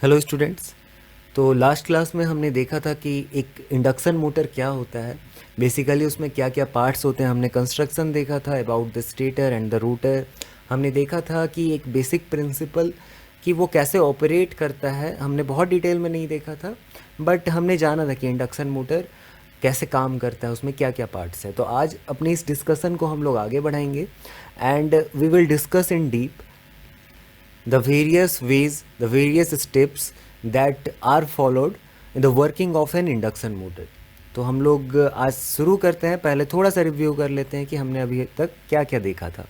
Hello students. तो last class में हमने देखा था कि एक इंडक्शन मोटर क्या होता है, बेसिकली उसमें क्या क्या पार्ट्स होते हैं। हमने कंस्ट्रक्शन देखा था about the stator and the rotor. हमने देखा था कि एक बेसिक प्रिंसिपल कि वो कैसे ऑपरेट करता है, हमने बहुत डिटेल में नहीं देखा था, बट हमने जाना था कि इंडक्शन मोटर कैसे काम करता है, उसमें क्या क्या पार्ट्स हैं। तो आज अपने इस डिस्कशन को हम लोग आगे बढ़ाएंगे and we will discuss in deep the various ways, the various steps that are followed in the working of an induction motor। तो हम लोग आज शुरू करते हैं। पहले थोड़ा सा रिव्यू कर लेते हैं कि हमने अभी तक क्या क्या देखा था।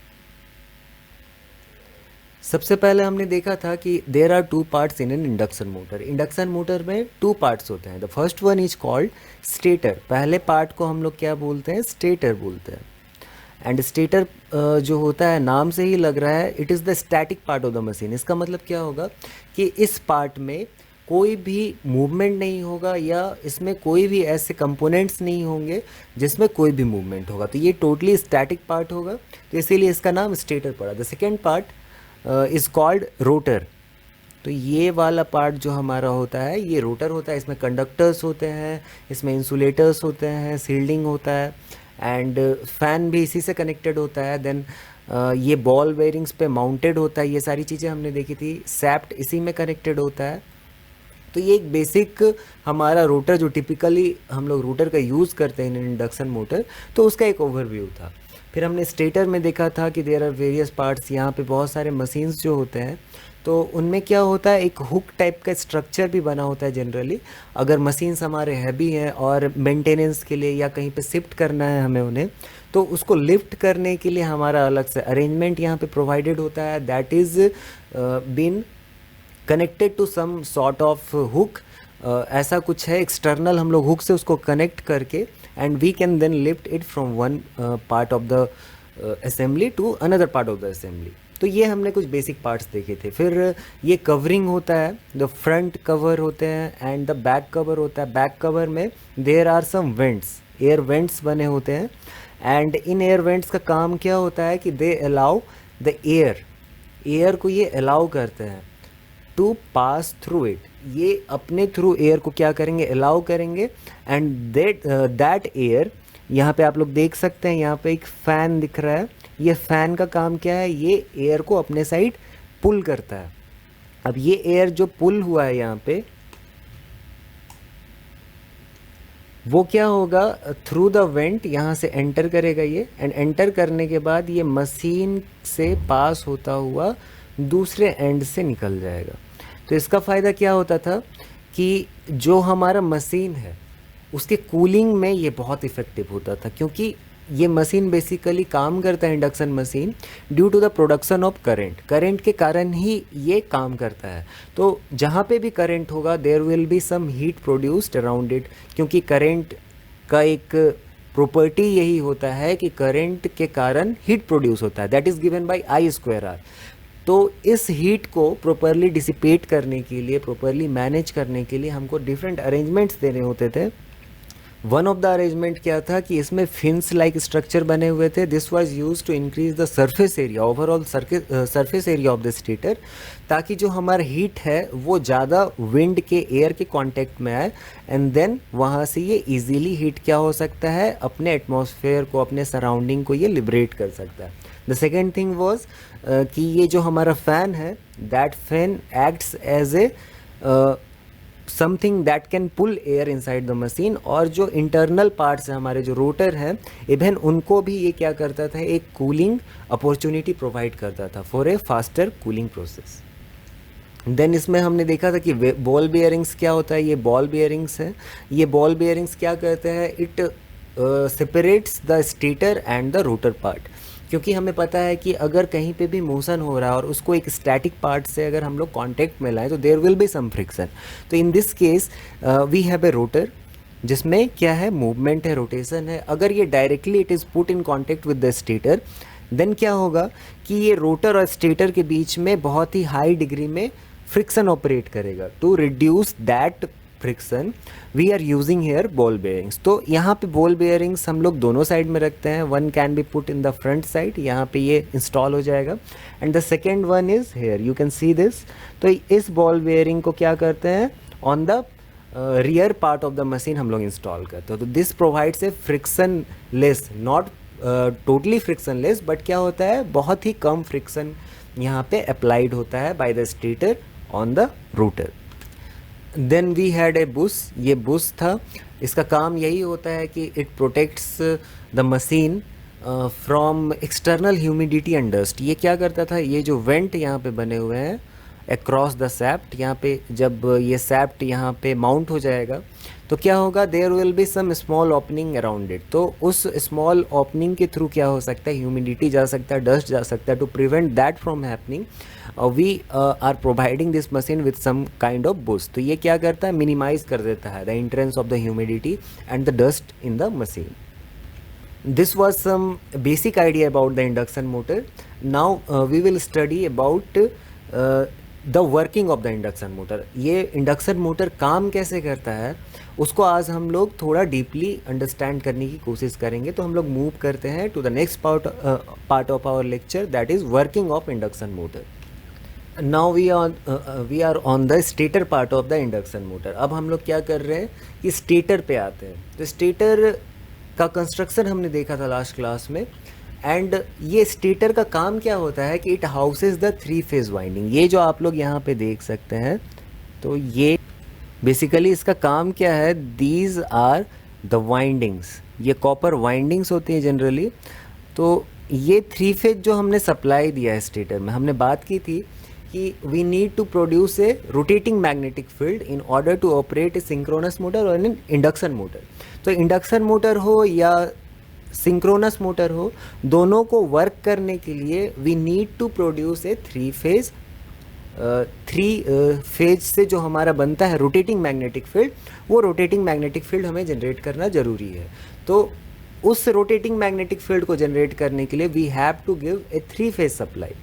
सबसे पहले हमने देखा था कि there are two parts in an induction motor. Induction motor में टू पार्ट्स होते हैं। The first one is called stator. पहले पार्ट को हम लोग क्या बोलते हैं? स्टेटर बोलते हैं। एंड स्टेटर जो होता है, नाम से ही लग रहा है, it is the static part of the machine. इसका मतलब क्या होगा कि इस पार्ट में कोई भी मूवमेंट नहीं होगा या इसमें कोई भी ऐसे कंपोनेंट्स नहीं होंगे जिसमें कोई भी मूवमेंट होगा। तो ये टोटली स्टैटिक पार्ट होगा, तो इसीलिए इसका नाम स्टेटर पड़ा। The second part is called rotor. तो ये वाला पार्ट जो हमारा होता है ये रोटर होता है। इसमें कंडक्टर्स होते हैं, इसमें इंसुलेटर्स होते हैं, सील्डिंग होता है एंड फैन भी इसी से कनेक्टेड होता है। देन ये बॉल बेयरिंग्स पे माउंटेड होता है। ये सारी चीज़ें हमने देखी थी। सैफ्ट इसी में कनेक्टेड होता है। तो ये एक बेसिक हमारा रोटर जो टिपिकली हम लोग रोटर का यूज़ करते हैं इन इंडक्शन मोटर, तो उसका एक ओवरव्यू था। फिर हमने स्टेटर में देखा था कि देयर आर वेरियस पार्ट्स। यहाँ पे बहुत सारे मशीन्स जो होते हैं तो उनमें क्या होता है, एक हुक टाइप का स्ट्रक्चर भी बना होता है जनरली। अगर मशीन्स हमारे हैवी हैं और मेंटेनेंस के लिए या कहीं पे शिफ्ट करना है हमें उन्हें, तो उसको लिफ्ट करने के लिए हमारा अलग से अरेंजमेंट यहाँ पे प्रोवाइडेड होता है। That is been connected to some sort of hook. ऐसा कुछ है एक्सटर्नल, हम लोग हुक से उसको कनेक्ट करके and we can then lift it from one part of the assembly to another part of the assembly. तो ये हमने कुछ बेसिक पार्ट्स देखे थे। फिर ये कवरिंग होता है, द फ्रंट कवर होते हैं एंड द बैक कवर होता है। बैक कवर में there are some vents, air vents बने होते हैं एंड इन एयर वेंट्स का काम क्या होता है कि दे अलाउ द एयर को ये अलाउ करते हैं टू पास थ्रू इट। ये अपने थ्रू एयर को क्या करेंगे? अलाउ करेंगे एंड दैट एयर, यहाँ पे आप लोग देख सकते हैं, यहाँ पे एक फ़ैन दिख रहा है। ये फ़ैन का काम क्या है? ये एयर को अपने साइड पुल करता है। अब ये एयर जो पुल हुआ है यहाँ पे, वो क्या होगा? थ्रू द वेंट यहाँ से एंटर करेगा ये, एंड एंटर करने के बाद ये मशीन से पास होता हुआ दूसरे एंड से निकल जाएगा। तो इसका फ़ायदा क्या होता था कि जो हमारा मशीन है उसके कूलिंग में ये बहुत इफ़ेक्टिव होता था, क्योंकि ये मशीन बेसिकली काम करता है, induction machine, due to the production of current के कारण ही ये काम करता है। तो जहाँ पे भी करंट होगा there will be some heat produced around it, क्योंकि करंट का एक प्रॉपर्टी यही होता है कि करंट के कारण हीट प्रोड्यूस होता है। That is given by I²R। तो इस हीट को प्रॉपरली डिसिपेट करने के लिए, प्रॉपरली मैनेज करने के लिए हमको डिफरेंट अरेंजमेंट्स देने होते थे। वन ऑफ द अरेंजमेंट क्या था कि इसमें फिन्स लाइक स्ट्रक्चर बने हुए थे। This was used to increase the surface area, overall surface area of the stator, ताकि जो हमारा हीट है वो ज़्यादा विंड के एयर के कांटेक्ट में आए एंड देन वहाँ से ये इजीली हीट क्या हो सकता है, अपने एटमॉस्फेयर को, अपने सराउंडिंग को ये लिबरेट कर सकता है। द सेकेंड थिंग वॉज कि ये जो हमारा फ़ैन है, that fan acts as a something that can pull air inside the machine. और जो इंटरनल पार्ट्स हैं हमारे, जो रोटर हैं, इवन उनको भी ये क्या करता था, एक कूलिंग अपॉर्चुनिटी प्रोवाइड करता था for a faster cooling process. Then इसमें हमने देखा था कि बॉल बियरिंग्स क्या होता है। ये बॉल बियरिंग्स है। ये बॉल बियरिंग्स क्या करते हैं? It separates the stator and the rotor part, क्योंकि हमें पता है कि अगर कहीं पे भी मोशन हो रहा है और उसको एक स्टैटिक पार्ट से अगर हम लोग कांटेक्ट में लाएं तो there will be some friction. तो in this case we have a rotor जिसमें क्या है, मूवमेंट है, रोटेशन है। अगर ये directly it is put in contact with the stator, then क्या होगा कि ये रोटर और स्टेटर के बीच में बहुत ही हाई डिग्री में फ्रिक्शन ऑपरेट करेगा to reduce that friction we are using here ball bearings. तो यहाँ पे बॉल बेयरिंग्स हम लोग दोनों साइड में रखते हैं, one can be put in the front side, यहाँ पे ये इंस्टॉल हो जाएगा, and the second one is here, you can see this. तो इस बॉल बेयरिंग को क्या करते हैं, on the rear part of the machine हम लोग इंस्टॉल करते हैं। तो this provides a friction less, not totally friction less, but क्या होता है, बहुत ही कम फ्रिक्शन यहाँ पे अप्लाइड होता है by the stator on the rotor. Then we had a bush, ये बुश था, इसका काम यही होता है कि it protects the machine from external humidity and dust. ये क्या करता था, ये जो वेंट यहाँ पे बने हुए हैं अक्रॉस द सैप्ट, यहाँ पे जब ये सैप्ट यहाँ पे माउंट हो जाएगा तो क्या होगा, there will be some small opening around it. तो उस स्मॉल ओपनिंग के थ्रू क्या हो सकता है, ह्यूमिडिटी जा सकता है, डस्ट जा सकता है। To prevent that from happening we are providing this machine with some kind of bush. तो ये क्या करता है, मिनिमाइज कर देता है the entrance of the humidity and the dust in the machine. This was some basic idea about the induction motor. Now we will study about the working of the induction motor. ये induction motor काम कैसे करता है उसको आज हम लोग थोड़ा डीपली अंडरस्टैंड करने की कोशिश करेंगे। तो हम लोग मूव करते हैं to the next part of our lecture, that is working of induction motor. Now we are on the stator part of the induction motor. अब हम लोग क्या कर रहे हैं कि स्टेटर पे आते हैं। तो स्टेटर का कंस्ट्रक्शन हमने देखा था लास्ट क्लास में, एंड ये स्टेटर का काम क्या होता है कि it houses the 3 phase winding. ये जो आप लोग यहाँ पे देख सकते हैं, तो ये बेसिकली इसका काम क्या है, दीज आर द वाइंडिंग्स, ये कॉपर वाइंडिंग्स होती हैं जनरली। तो ये 3 फेज जो हमने सप्लाई दिया है स्टेटर में, हमने बात की थी कि we need to produce a rotating magnetic field in order to operate a synchronous motor और एन इंडक्शन मोटर। तो इंडक्शन मोटर हो या सिंक्रोनस मोटर हो, दोनों को वर्क करने के लिए we need to produce a 3 phase से जो हमारा बनता है रोटेटिंग मैग्नेटिक फील्ड, वो रोटेटिंग मैग्नेटिक फील्ड हमें जनरेट करना ज़रूरी है। तो उस रोटेटिंग मैग्नेटिक फील्ड को जनरेट करने के लिए we have to give a 3 phase supply.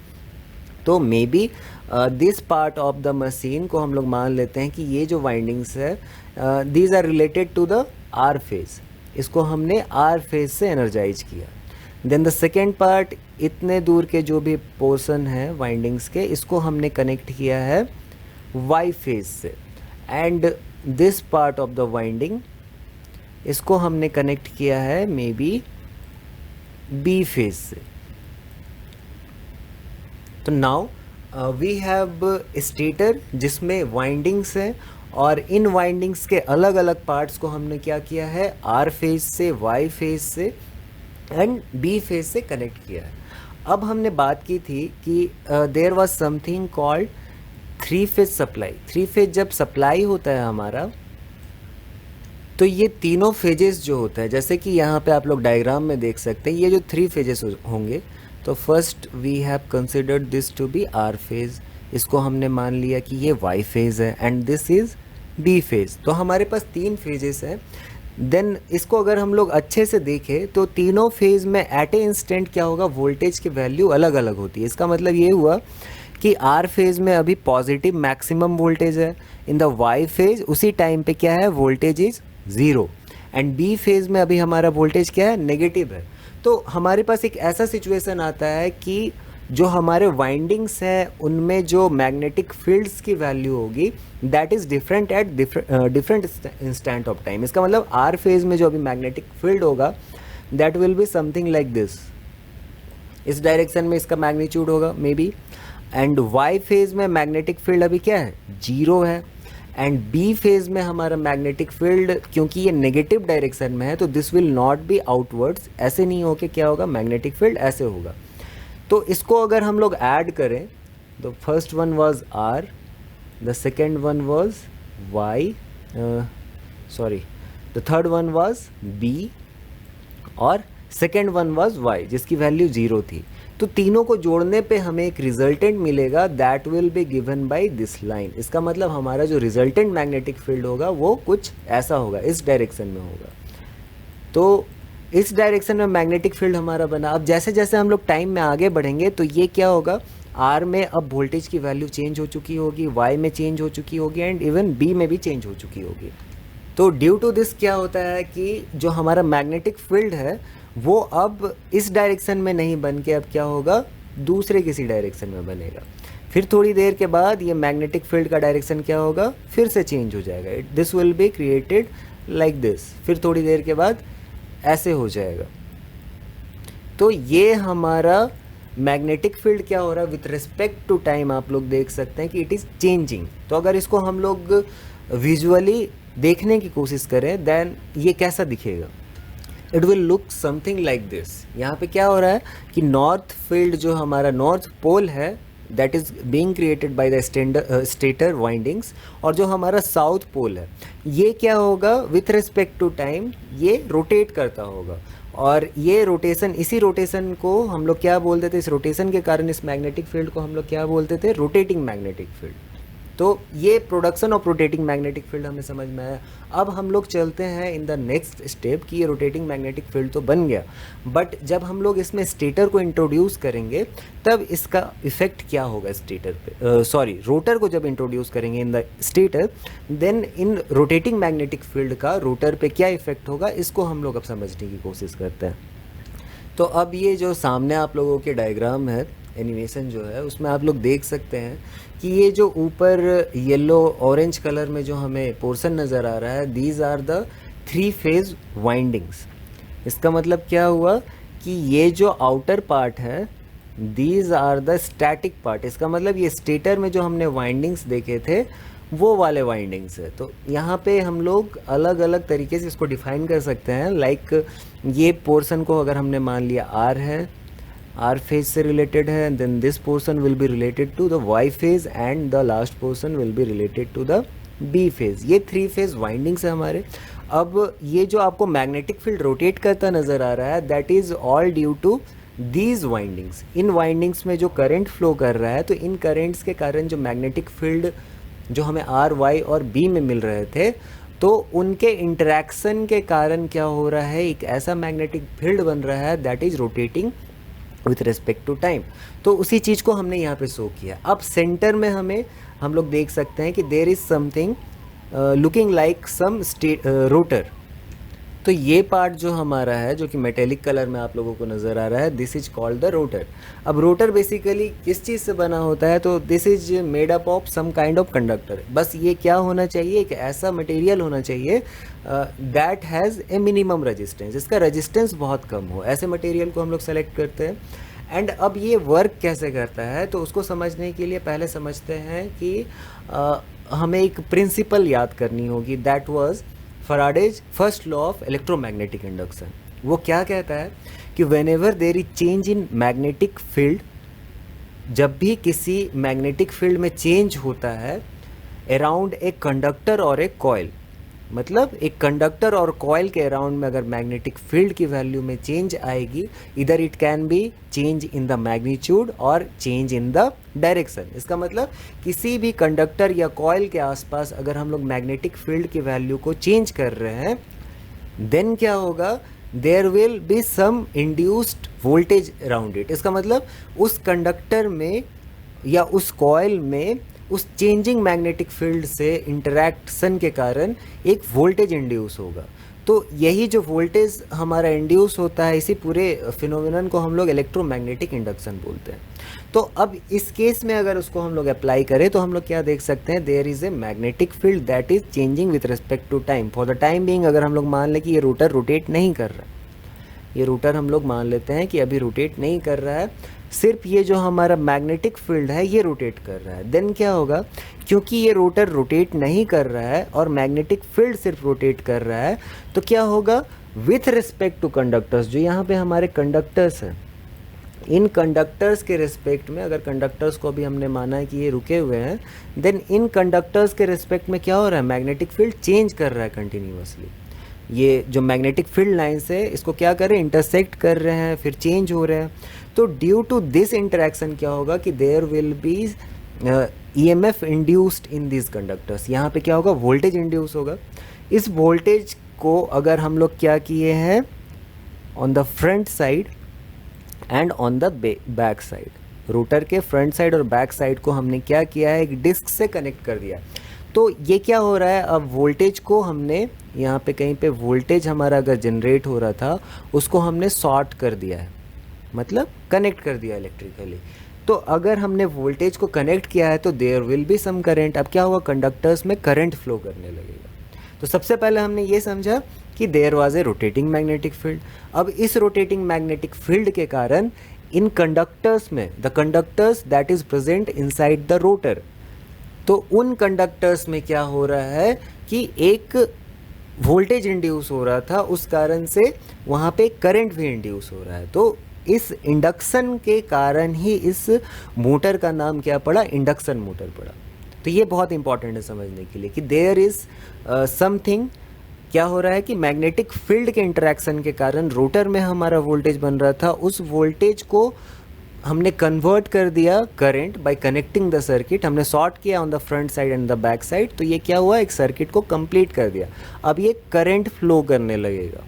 तो may be this part of the machine को हम लोग मान लेते हैं कि ये जो वाइंडिंग्स है these are related to the R phase, इसको हमने आर फेज से एनर्जाइज किया। देन द सेकेंड पार्ट, इतने दूर के जो भी पोर्शन है वाइंडिंग्स के, इसको हमने कनेक्ट किया है वाई फेज से, and this part of the winding इसको हमने कनेक्ट किया है मे बी बी फेज से। तो नाउ वी हैव स्टेटर जिसमें वाइंडिंग्स हैं, और इन वाइंडिंग्स के अलग अलग पार्ट्स को हमने क्या किया है, आर फेज से, वाई फेज से एंड बी फेज से कनेक्ट किया है। अब हमने बात की थी कि there was something called 3 phase supply. 3 phase जब सप्लाई होता है हमारा, तो ये तीनों फेजेस जो होता है, जैसे कि यहाँ पे आप लोग डायग्राम में देख सकते हैं, ये जो 3 फेजेस होंगे, तो first we have considered this to be R phase, इसको हमने मान लिया कि ये वाई फेज है, and this is B phase. तो हमारे पास 3 फेजेस हैं। देन इसको अगर हम लोग अच्छे से देखें तो तीनों फेज में एट ए इंस्टेंट क्या होगा, वोल्टेज की वैल्यू अलग अलग होती है। इसका मतलब ये हुआ कि आर फेज में अभी पॉजिटिव मैक्सिमम वोल्टेज है, इन द वाई फेज उसी टाइम पे क्या है, voltage is 0, and B phase में अभी हमारा वोल्टेज क्या है, नेगेटिव है। तो हमारे पास एक ऐसा सिचुएशन आता है कि जो हमारे वाइंडिंग्स हैं उनमें जो मैग्नेटिक फील्ड्स की वैल्यू होगी that is different at different instant of time. इसका मतलब आर फेज में जो अभी मैग्नेटिक फील्ड होगा that will be something like this, इस डायरेक्शन में इसका मैग्नीट्यूड होगा maybe, and Y phase में मैग्नेटिक फील्ड अभी क्या है, 0 है, एंड बी फेज में हमारा मैग्नेटिक फील्ड क्योंकि ये नेगेटिव डायरेक्शन में है तो this will not be outwards, ऐसे नहीं हो के क्या होगा, मैग्नेटिक फील्ड ऐसे होगा। तो इसको अगर हम लोग ऐड करें, तो first one was R, the second one was Y, sorry the third one was B, और सेकेंड वन वाज वाई जिसकी वैल्यू 0 थी। तो तीनों को जोड़ने पे हमें एक रिजल्टेंट मिलेगा that will be given by this line. इसका मतलब हमारा जो रिजल्टेंट मैग्नेटिक फील्ड होगा वो कुछ ऐसा होगा, इस डायरेक्शन में होगा। तो इस डायरेक्शन में मैग्नेटिक फील्ड हमारा बना। अब जैसे जैसे हम लोग टाइम में आगे बढ़ेंगे तो ये क्या होगा, आर में अब वोल्टेज की वैल्यू चेंज हो चुकी होगी, वाई में चेंज हो चुकी होगी एंड इवन बी में भी चेंज हो चुकी होगी। तो ड्यू टू दिस क्या होता है कि जो हमारा मैग्नेटिक फील्ड है वो अब इस डायरेक्शन में नहीं बन के अब क्या होगा, दूसरे किसी डायरेक्शन में बनेगा। फिर थोड़ी देर के बाद ये मैग्नेटिक फील्ड का डायरेक्शन क्या होगा, फिर से चेंज हो जाएगा। This will be created like this, फिर थोड़ी देर के बाद ऐसे हो जाएगा। तो ये हमारा मैग्नेटिक फील्ड क्या हो रहा है विथ रिस्पेक्ट टू टाइम, आप लोग देख सकते हैं कि इट इज़ चेंजिंग। तो अगर इसको हम लोग विजुअली देखने की कोशिश करें देन ये कैसा दिखेगा, it will look something like this. यहाँ पे क्या हो रहा है कि नॉर्थ फील्ड जो हमारा नॉर्थ पोल है that is being created by the stator windings, और जो हमारा साउथ पोल है ये क्या होगा विथ रिस्पेक्ट टू टाइम ये रोटेट करता होगा। और ये रोटेशन, इसी रोटेशन को हम लोग क्या बोलते थे, इस रोटेशन के कारण इस मैग्नेटिक फील्ड को हम लोग क्या बोलते थे, रोटेटिंग मैग्नेटिक फील्ड। तो ये production of rotating magnetic field हमें समझ में आया। अब हम लोग चलते हैं इन द नेक्स्ट स्टेप कि ये रोटेटिंग मैग्नेटिक फील्ड तो बन गया, बट जब हम लोग इसमें स्टेटर को इंट्रोड्यूस करेंगे तब इसका इफेक्ट क्या होगा स्टेटर पे, सॉरी रोटर को जब इंट्रोड्यूस करेंगे in the stator, then in rotating magnetic field का रोटर पे क्या इफेक्ट होगा, इसको हम लोग अब समझने की कोशिश करते हैं। तो अब ये जो सामने आप लोगों के डायग्राम है, एनिमेशन जो है, उसमें आप लोग देख सकते हैं कि ये जो ऊपर येलो ऑरेंज कलर में जो हमें पोर्शन नज़र आ रहा है, these are the 3 phase windings. इसका मतलब क्या हुआ कि ये जो आउटर पार्ट है these are the static part. इसका मतलब ये स्टेटर में जो हमने वाइंडिंग्स देखे थे वो वाले वाइंडिंग्स है। तो यहाँ पे हम लोग अलग अलग तरीके से इसको डिफाइन कर सकते हैं। लाइक ये पोर्शन को अगर हमने मान लिया आर है, आर फेज से रिलेटेड है, then this portion will be related to the Y phase and the last portion will be related to the B phase. ये 3 फेज वाइंडिंग्स है हमारे। अब ये जो आपको मैग्नेटिक फील्ड रोटेट करता नज़र आ रहा है that is all due to these windings. इन वाइंडिंग्स में जो करंट फ्लो कर रहा है, तो इन करेंट्स के कारण जो मैग्नेटिक फील्ड जो हमें आर, वाई और बी में मिल रहे थे, तो उनके इंटरेक्शन के कारण क्या हो रहा है, एक ऐसा मैग्नेटिक फील्ड बन रहा है that is rotating with respect to time. तो उसी चीज़ को हमने यहाँ पे शो किया। अब सेंटर में हम लोग देख सकते हैं कि there is something looking like some rotor. तो ये पार्ट जो हमारा है, जो कि मेटेलिक कलर में आप लोगों को नज़र आ रहा है, this is called the rotor. अब रोटर बेसिकली किस चीज़ से बना होता है, तो this is made up of some kind of conductor. बस ये क्या होना चाहिए, एक ऐसा मटेरियल होना चाहिए that has a minimum resistance, इसका रेजिस्टेंस बहुत कम हो, ऐसे मटेरियल को हम लोग सेलेक्ट करते हैं। एंड अब ये वर्क कैसे करता है, तो उसको समझने के लिए पहले समझते हैं कि हमें एक प्रिंसिपल याद करनी होगी, that was Faraday's first law of electromagnetic induction. वो क्या कहता है कि whenever there is change in magnetic field, जब भी किसी मैग्नेटिक फील्ड में चेंज होता है अराउंड ए कंडक्टर और ए कॉइल, मतलब एक कंडक्टर और कॉइल के अराउंड में अगर मैग्नेटिक फील्ड की वैल्यू में चेंज आएगी, इधर it can be change in the magnitude और चेंज इन द डायरेक्शन। इसका मतलब किसी भी कंडक्टर या कॉइल के आसपास अगर हम लोग मैग्नेटिक फील्ड की वैल्यू को चेंज कर रहे हैं, देन क्या होगा, there will be some induced voltage around it. इसका मतलब उस कंडक्टर में या उस कॉइल में उस चेंजिंग मैग्नेटिक फील्ड से इंटरैक्शन के कारण एक वोल्टेज इंड्यूस होगा। तो यही जो वोल्टेज हमारा इंड्यूस होता है, इसी पूरे फिनोमिनन को हम लोग इलेक्ट्रोमैग्नेटिक इंडक्शन बोलते हैं। तो अब इस केस में अगर उसको हम लोग अप्लाई करें तो हम लोग क्या देख सकते हैं, there is a magnetic field that is changing with respect to time. For the time being अगर हम लोग मान लें कि ये रोटर रोटेट नहीं कर रहा है, ये रोटर हम लोग मान लेते हैं कि अभी रोटेट नहीं कर रहा है, सिर्फ ये जो हमारा मैग्नेटिक फील्ड है ये रोटेट कर रहा है, देन क्या होगा, क्योंकि ये रोटर रोटेट नहीं कर रहा है और मैग्नेटिक फील्ड सिर्फ रोटेट कर रहा है, तो क्या होगा, विथ रिस्पेक्ट टू कंडक्टर्स, जो यहाँ पे हमारे कंडक्टर्स हैं, इन कंडक्टर्स के रिस्पेक्ट में, अगर कंडक्टर्स को भी हमने माना है कि ये रुके हुए हैं, देन इन कंडक्टर्स के रिस्पेक्ट में क्या हो रहा है, मैग्नेटिक फील्ड चेंज कर रहा है कंटिन्यूसली। ये जो मैग्नेटिक फील्ड लाइंस है इसको क्या कर रहे हैं, इंटरसेक्ट कर रहे हैं, फिर चेंज हो रहे हैं। तो ड्यू टू दिस इंटरेक्शन क्या होगा कि there will be EMF induced in this conductors. यहाँ पे क्या होगा, वोल्टेज इंड्यूस होगा। इस वोल्टेज को अगर हम लोग क्या किए हैं, on the front side and on the back side, rotor के फ्रंट साइड और बैक साइड को हमने क्या किया है, एक डिस्क से कनेक्ट कर दिया। तो ये क्या हो रहा है, अब वोल्टेज को हमने यहाँ पे कहीं पे वोल्टेज हमारा अगर जनरेट हो रहा था उसको हमने शॉर्ट कर दिया है, मतलब कनेक्ट कर दिया इलेक्ट्रिकली। तो अगर हमने वोल्टेज को कनेक्ट किया है तो there will be some current. अब क्या हुआ, कंडक्टर्स में करंट फ्लो करने लगेगा। तो सबसे पहले हमने ये समझा कि there was a rotating magnetic field. अब इस रोटेटिंग मैग्नेटिक फील्ड के कारण इन कंडक्टर्स में, the conductors that is present inside the rotor, तो उन कंडक्टर्स में क्या हो रहा है कि एक वोल्टेज इंड्यूस हो रहा था, उस कारण से वहाँ पे करंट भी इंड्यूस हो रहा है। तो इस इंडक्शन के कारण ही इस मोटर का नाम क्या पड़ा, इंडक्शन मोटर पड़ा। तो ये बहुत इंपॉर्टेंट है समझने के लिए कि देयर इज समथिंग, क्या हो रहा है कि मैग्नेटिक फील्ड के इंटरेक्शन के कारण रोटर में हमारा वोल्टेज बन रहा था, उस वोल्टेज को हमने कन्वर्ट कर दिया current by connecting the circuit. हमने शॉर्ट किया on the front side and the back side, तो ये क्या हुआ, एक सर्किट को कंप्लीट कर दिया। अब ये करंट फ्लो करने लगेगा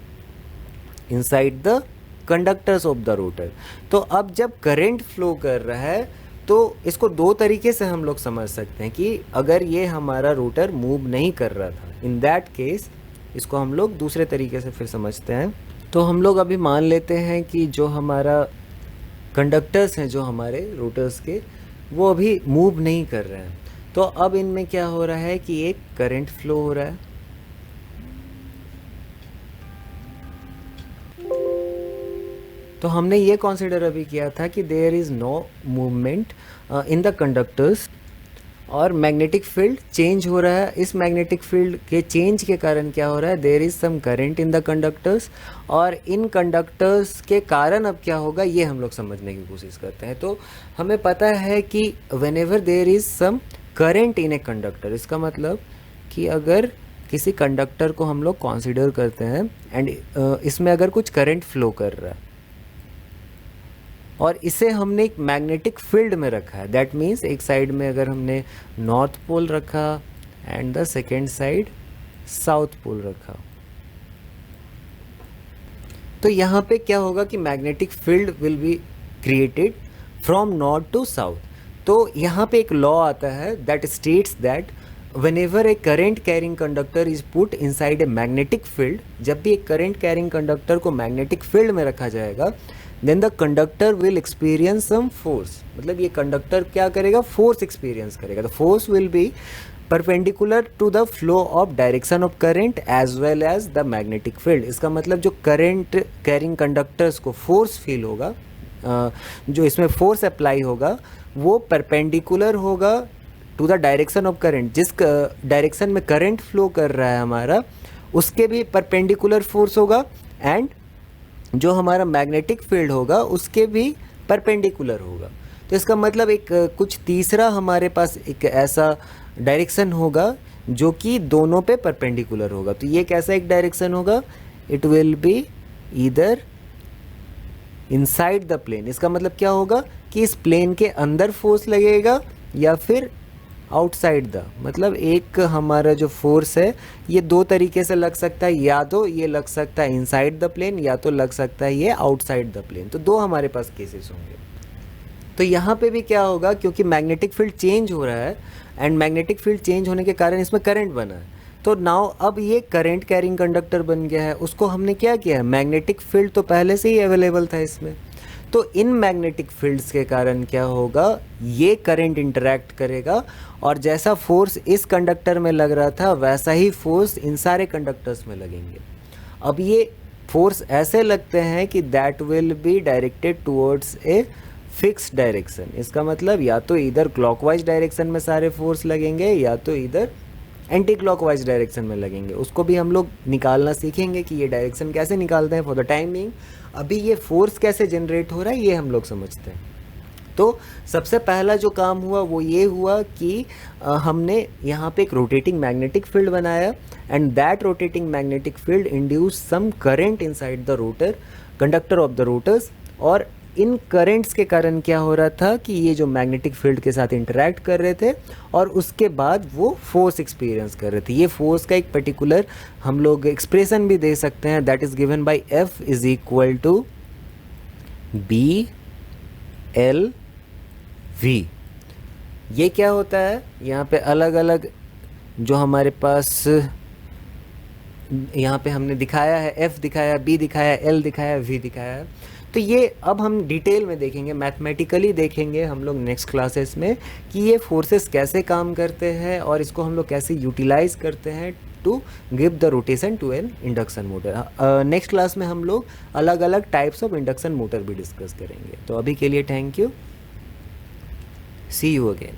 inside the conductors of the rotor. तो अब जब करंट फ्लो कर रहा है तो इसको दो तरीके से हम लोग समझ सकते हैं कि अगर ये हमारा रोटर मूव नहीं कर रहा था, इन दैट केस इसको हम लोग दूसरे तरीके से फिर समझते हैं। तो हम लोग अभी मान लेते हैं कि जो हमारा कंडक्टर्स हैं, जो हमारे रोटर्स के, वो अभी मूव नहीं कर रहे हैं। तो अब इनमें क्या हो रहा है कि एक करंट फ्लो हो रहा है। तो हमने ये कंसीडर अभी किया था कि there is no movement in the conductors और मैग्नेटिक फील्ड चेंज हो रहा है। इस मैग्नेटिक फील्ड के चेंज के कारण क्या हो रहा है, there is some current in the conductors, और इन कंडक्टर्स के कारण अब क्या होगा ये हम लोग समझने की कोशिश करते हैं। तो हमें पता है कि whenever there is some current in a conductor, इसका मतलब कि अगर किसी कंडक्टर को हम लोग कंसीडर करते हैं एंड इसमें अगर कुछ करंट फ्लो कर रहा है और इसे हमने एक मैग्नेटिक फील्ड में रखा है, दैट मीन्स एक साइड में अगर हमने नॉर्थ पोल रखा and the second side south pole रखा, तो यहाँ पे क्या होगा कि magnetic field will be created from north to south. तो यहाँ पे एक लॉ आता है that states that whenever a current carrying conductor is put inside a magnetic field, जब भी एक current carrying conductor को magnetic field में रखा जाएगा, then the conductor will experience some force, मतलब ये कंडक्टर क्या करेगा, फोर्स एक्सपीरियंस करेगा। तो force will be perpendicular to the flow of direction of current as well as the magnetic field. इसका मतलब जो करंट कैरिंग कंडक्टर्स को फोर्स फील होगा, जो इसमें फोर्स अप्लाई होगा, वो परपेंडिकुलर होगा to the direction of current. जिस डायरेक्शन में करंट फ्लो कर रहा है हमारा, उसके भी परपेंडिकुलर फोर्स होगा, एंड जो हमारा मैग्नेटिक फील्ड होगा उसके भी परपेंडिकुलर होगा। तो इसका मतलब एक कुछ तीसरा हमारे पास एक ऐसा डायरेक्शन होगा जो कि दोनों पे परपेंडिकुलर होगा। तो ये कैसा एक डायरेक्शन होगा, it will be either inside the plane. इसका मतलब क्या होगा कि इस प्लेन के अंदर फोर्स लगेगा या फिर आउटसाइड द, मतलब एक हमारा जो फोर्स है ये दो तरीके से लग सकता है, या तो ये लग सकता है इनसाइड द प्लेन या तो लग सकता है ये आउटसाइड द प्लेन। तो दो हमारे पास केसेस होंगे। तो यहाँ पे भी क्या होगा, क्योंकि मैग्नेटिक फील्ड चेंज हो रहा है एंड मैग्नेटिक फील्ड चेंज होने के कारण इसमें करंट बना है, तो नाउ अब ये करंट कैरिंग कंडक्टर बन गया है। उसको हमने क्या किया है, मैग्नेटिक फील्ड तो पहले से ही अवेलेबल था इसमें, तो इन मैग्नेटिक फील्ड्स के कारण क्या होगा, ये करंट इंटरैक्ट करेगा और जैसा फोर्स इस कंडक्टर में लग रहा था वैसा ही फोर्स इन सारे कंडक्टर्स में लगेंगे। अब ये फोर्स ऐसे लगते हैं कि that will be directed towards a fix direction. इसका मतलब या तो इधर क्लॉकवाइज डायरेक्शन में सारे फोर्स लगेंगे या तो इधर एंटी क्लॉकवाइज डायरेक्शन में लगेंगे। उसको भी हम लोग निकालना सीखेंगे कि ये डायरेक्शन कैसे निकालते हैं। फॉर द टाइम बीइंग अभी ये फोर्स कैसे जनरेट हो रहा है ये हम लोग समझते हैं। तो सबसे पहला जो काम हुआ वो ये हुआ कि हमने यहाँ पे एक रोटेटिंग मैग्नेटिक फील्ड बनाया and that rotating magnetic field induce some current inside the rotor conductor of the rotors, और इन करंट्स के कारण क्या हो रहा था कि ये जो मैग्नेटिक फील्ड के साथ इंटरैक्ट कर रहे थे और उसके बाद वो फोर्स एक्सपीरियंस कर रहे थे। ये फोर्स का एक पर्टिकुलर हम लोग एक्सप्रेशन भी दे सकते हैं, that is given by F is equal to BL V. ये क्या होता है, यहाँ पे अलग अलग जो हमारे पास यहाँ पे हमने दिखाया है, एफ दिखाया, बी दिखाया, एल दिखाया, वी दिखाया है। तो ये अब हम डिटेल में देखेंगे, मैथमेटिकली देखेंगे हम लोग नेक्स्ट क्लासेस में कि ये फोर्सेस कैसे काम करते हैं और इसको हम लोग कैसे यूटिलाइज करते हैं to give the rotation to an induction motor. Next class में हम लोग अलग अलग टाइप्स ऑफ इंडक्शन मोटर भी डिस्कस करेंगे। तो अभी के लिए thank you, see you again.